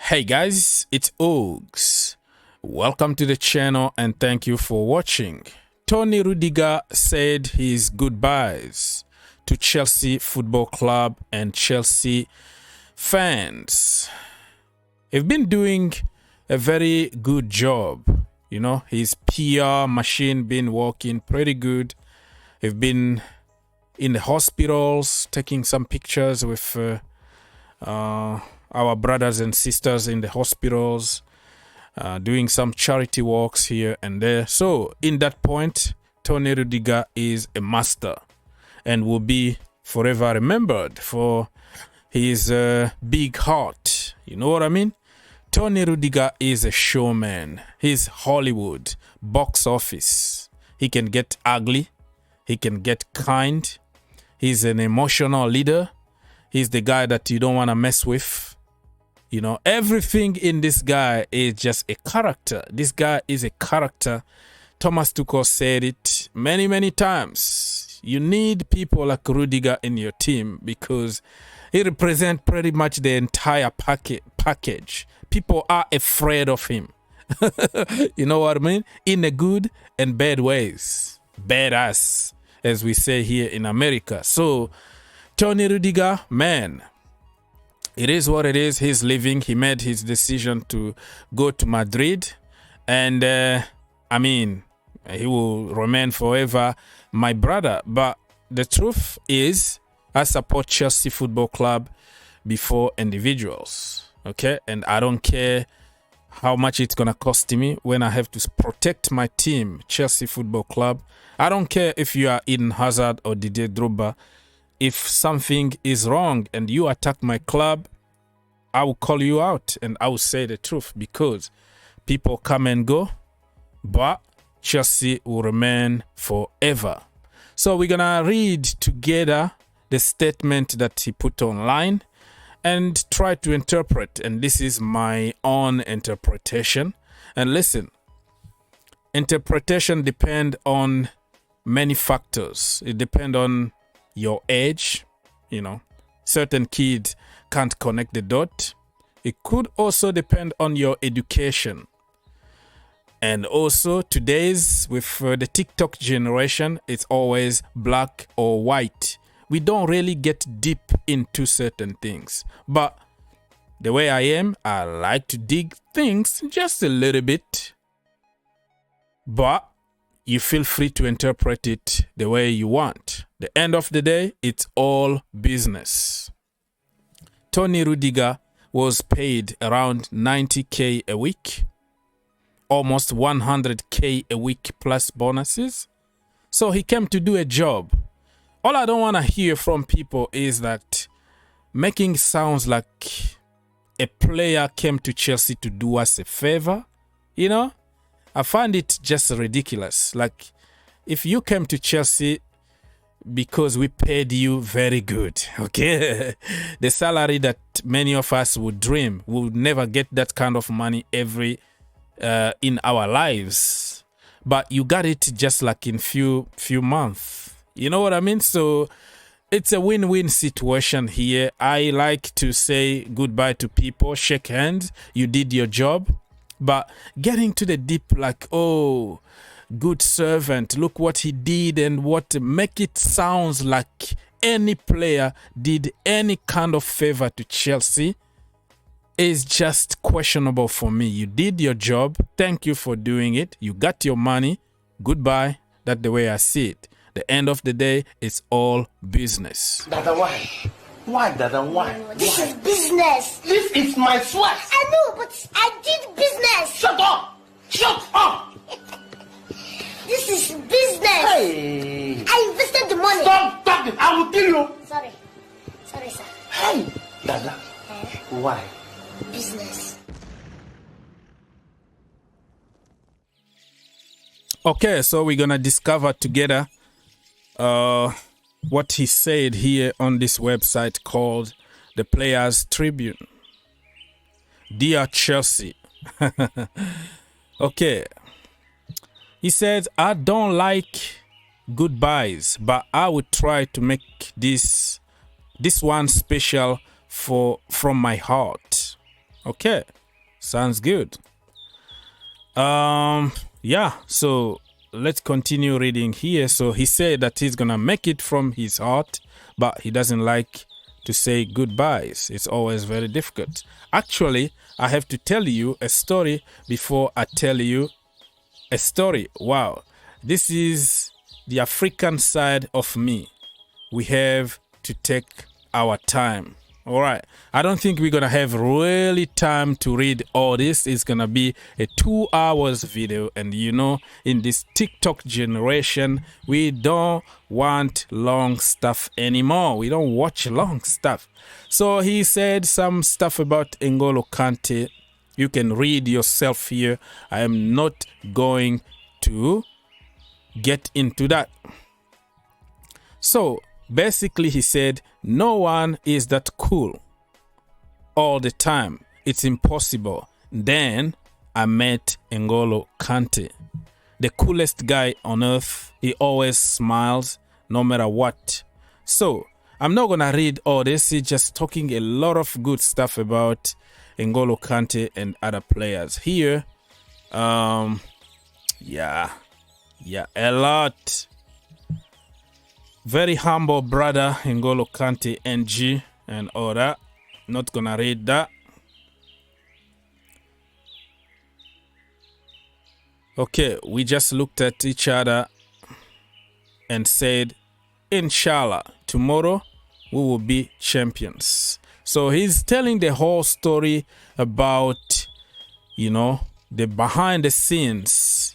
Hey guys, it's Ogs. Welcome to the channel and thank you for watching. Tony Rudiger said his goodbyes to Chelsea Football Club and Chelsea fans. He's been doing a very good job. You know, his PR machine been working pretty good. He's been in the hospitals taking some pictures with our brothers and sisters in the hospitals, doing some charity works here and there. So in that point, Tony Rudiger is a master and will be forever remembered for his big heart. You know what I mean? Tony Rudiger is a showman. He's Hollywood, box office. He can get ugly. He can get kind. He's an emotional leader. He's the guy that you don't want to mess with. You know, everything in this guy is just a character. This guy is a character. Thomas Tuchel said it many times. You need people like Rudiger in your team because he represents pretty much the entire package. People are afraid of him. You know what I mean? In a good and bad ways. Badass, as we say here in America. So, Tony Rudiger, man, it is what it is. He's leaving. He made his decision to go to Madrid. And, I mean, he will remain forever my brother. But the truth is, I support Chelsea Football Club before individuals. Okay? And I don't care how much it's going to cost me when I have to protect my team, Chelsea Football Club. I don't care if you are Eden Hazard or Didier Drogba. If something is wrong and you attack my club, I will call you out and I will say the truth because people come and go, but Chelsea will remain forever. So we're going to read together the statement that he put online and try to interpret. And this is my own interpretation. And listen, interpretation depends on many factors. It depends on your age, you know, certain kids can't connect the dot. It could also depend on your education. And also today's, with the TikTok generation, it's always black or white. We don't really get deep into certain things. But the way I am, I like to dig things just a little bit. But you feel free to interpret it the way you want. The end of the day, it's all business. Tony Rudiger was paid around 90k a week, almost 100k a week plus bonuses. So he came to do a job. All I don't want to hear from people is that making sounds like a player came to Chelsea to do us a favor, you know? I find it just ridiculous. Like, if you came to Chelsea because we paid you very good, okay? The salary that many of us would dream, we would never get that kind of money in our lives. But you got it just like in few months. You know what I mean? So it's a win-win situation here. I like to say goodbye to people, shake hands. You did your job. But getting to the deep, like, oh, good servant, look what he did and what make it sounds like any player did any kind of favor to Chelsea is just questionable for me. You did your job. Thank you for doing it. You got your money. Goodbye. That's the way I see it. The end of the day, it's all business. Dada, why? Why, Dada, why? This is business. This is my sweat. I know, but I did business. Shut up! Shut up! This is business. Hey! I invested the money. Stop talking! I will kill you! Sorry, sir. Hey! Dada, why? Business. Okay, so we're gonna discover together what he said here on this website called the Players Tribune. Dear Chelsea. Okay. He says, I don't like goodbyes, but I would try to make this one special from my heart. Okay. Sounds good. Yeah, so let's continue reading here. So he said that he's gonna make it from his heart, but he doesn't like to say goodbyes. It's always very difficult. Actually, I have to tell you a story before I tell you a story. Wow, this is the African side of me. We have to take our time. All right, I don't think we're gonna have really time to read all this. It's gonna be a 2 hours video, and you know, in this TikTok generation, we don't want long stuff anymore. We don't watch long stuff. So he said some stuff about N'Golo Kante. You can read yourself here. I am not going to get into that. So basically, he said, no one is that cool all the time. It's impossible. Then I met N'Golo Kante, the coolest guy on earth. He always smiles no matter what. So I'm not going to read all this. He's just talking a lot of good stuff about N'Golo Kante and other players here. Yeah, a lot. Very humble brother, N'Golo Kante, NG, and all that. Not gonna read that. Okay, we just looked at each other and said, Inshallah, tomorrow we will be champions. So he's telling the whole story about, you know, the behind the scenes,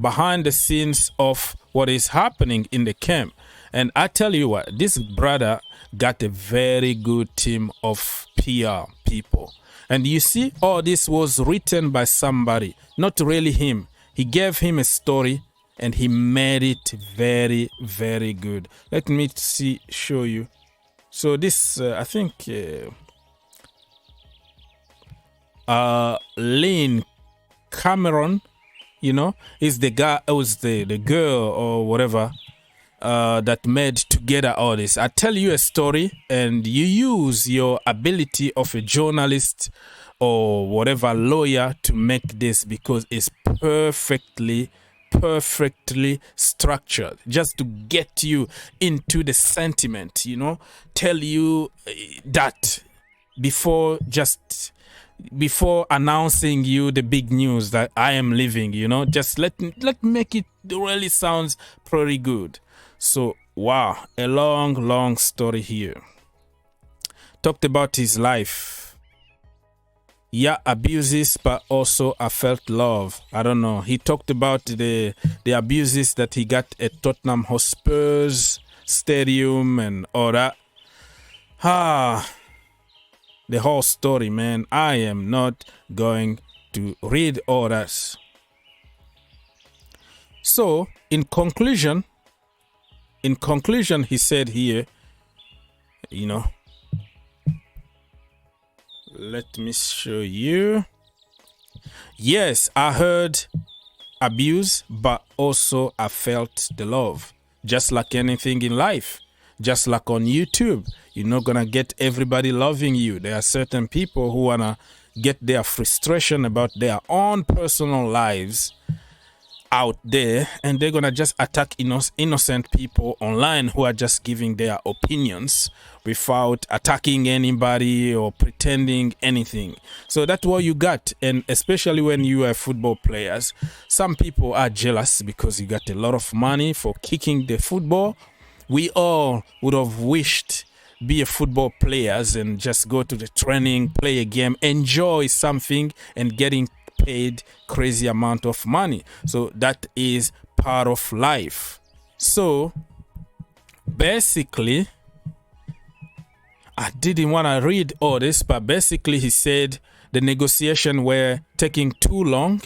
behind the scenes of what is happening in the camp. And I tell you what, this brother got a very good team of PR people. And you see, all this was written by somebody, not really him. He gave him a story and he made it very, very good. Let me show you. So this, I think, Lynn Cameron, is the guy, was the girl or whatever, that made together all this. I tell you a story and you use your ability of a journalist or whatever lawyer to make this, because it's perfectly structured just to get you into the sentiment, tell you that before announcing you the big news that I am leaving, just let make it really sounds pretty good. So wow, a long story here. Talked about his life. Yeah, abuses, but also I felt love. I don't know. He talked about the abuses that he got at Tottenham Hotspur's stadium and all that. The whole story, man. I am not going to read all that. So, in conclusion, he said here, let me show you. Yes, I heard abuse, but also I felt the love. Just like anything in life, just like on YouTube, you're not gonna get everybody loving you. There are certain people who wanna get their frustration about their own personal lives out there, and they're gonna just attack innocent people online who are just giving their opinions without attacking anybody or pretending anything. So that's what you got. And especially when you are football players, some people are jealous because you got a lot of money for kicking the football. We all would have wished be a football players and just go to the training, play a game, enjoy something, and getting paid crazy amount of money. So that is part of life. So basically, I didn't want to read all this, but basically he said the negotiation were taking too long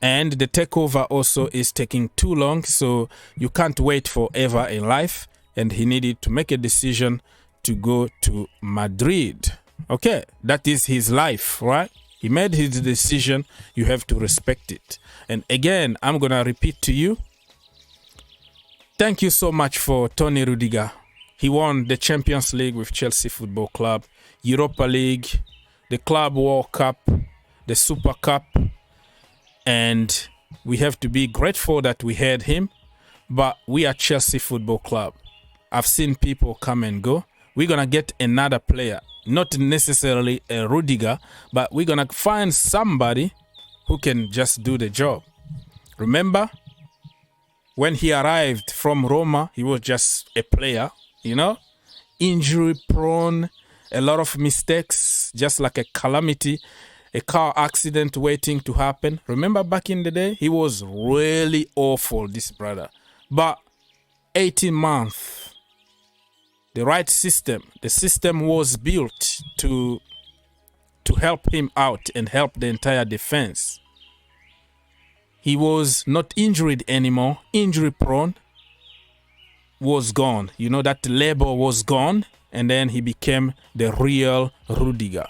and the takeover also is taking too long. So you can't wait forever in life, and he needed to make a decision to go to Madrid. Okay, that is his life, right? He made his decision. You have to respect it. And again, I'm going to repeat to you. Thank you so much for Tony Rudiger. He won the Champions League with Chelsea Football Club, Europa League, the Club World Cup, the Super Cup, and we have to be grateful that we had him. But we are Chelsea Football Club. I've seen people come and go. We're going to get another player, not necessarily a Rudiger, but we're going to find somebody who can just do the job. Remember, when he arrived from Roma, he was just a player, you know, injury prone, a lot of mistakes, just like a calamity, a car accident waiting to happen. Remember back in the day, he was really awful, this brother. But 18 months, the right system, the system was built to help him out and help the entire defense. He was not injured anymore, injury prone, was gone. You know, that label was gone, and then he became the real Rudiger.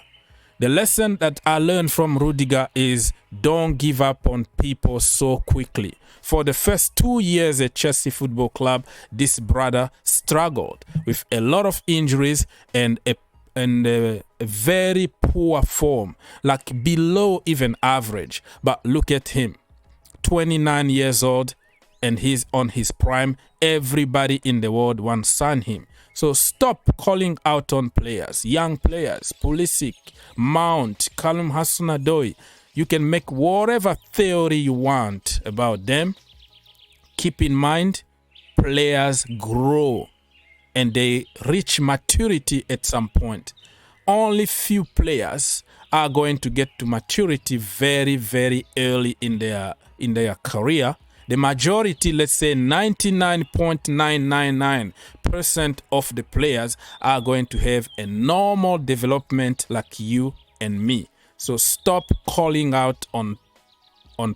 The lesson that I learned from Rudiger is don't give up on people so quickly. For the first 2 years at Chelsea Football Club, this brother struggled with a lot of injuries and a very poor form, like below even average. But look at him, 29 years old, and he's on his prime. Everybody in the world wants to sign him. So stop calling out on players, young players, Pulisic, Mount, Callum Hudson-Odoi. You can make whatever theory you want about them. Keep in mind, players grow and they reach maturity at some point. Only few players are going to get to maturity very, very early in their career. The majority, let's say 99.999% of the players are going to have a normal development like you and me. So stop calling out on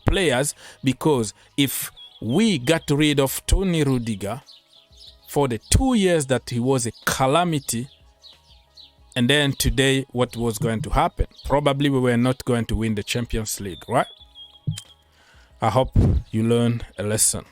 players, because if we got rid of Tony Rudiger for the 2 years that he was a calamity, and then today what was going to happen? Probably we were not going to win the Champions League, right? I hope you learn a lesson.